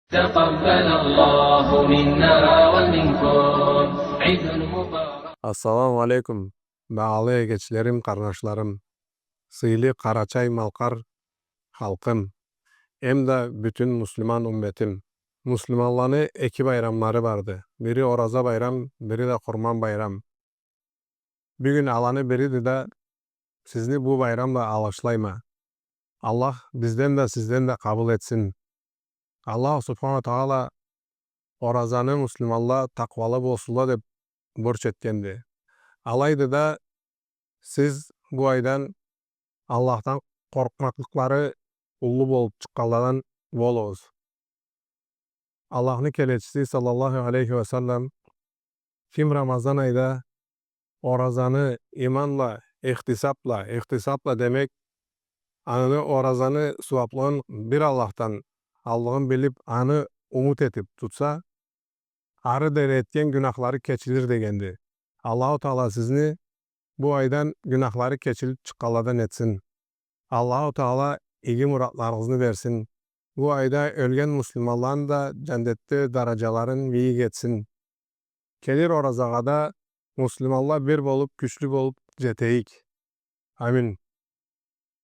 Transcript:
تقبل الله منا ومنكم عيد مبارك. Assalamu alaikum. Bağlı egeçlerim, kardeşlerim, sıylı Karaçay Malkar halkım, hem de bütün Müslüman ümmetim. Müslümanların iki bayramları vardı. Biri Oraza bayram, biri de Kurban bayram. Bir gün alanı biridir de sizni bu bayramla alışlayma. Allah bizden de sizden de kabul etsin. Allah subhanahu ta'ala Orazanı Müslümanla takvalı bolsunlar dep borç etkendi. Alaydı da siz bu aydan Allah'tan korkmaklıkları ullu bolup çıkkanlardan bolunuz. Allah'ın kelechisi sallallahu aleyhi ve sellem kim Ramazan ayda orazanı imanla, ihtisapla demek anını orazanı suvaplığın bir Allah'tan Allah'ın bilip anı umut etip tutsa arı dere etken günahları keçilir degendi. Allahu Teala sizni bu aydan günahları keçilip çıkkanlardan etsin. Allahu Teala iyi muratlarınızı versin. Bu ayda ölgen Müslümanların da cennette dereceların büyük etsin. Kelir orazağa da Müslümanlar bir bolup güçlü bolup jeteyik. Amin.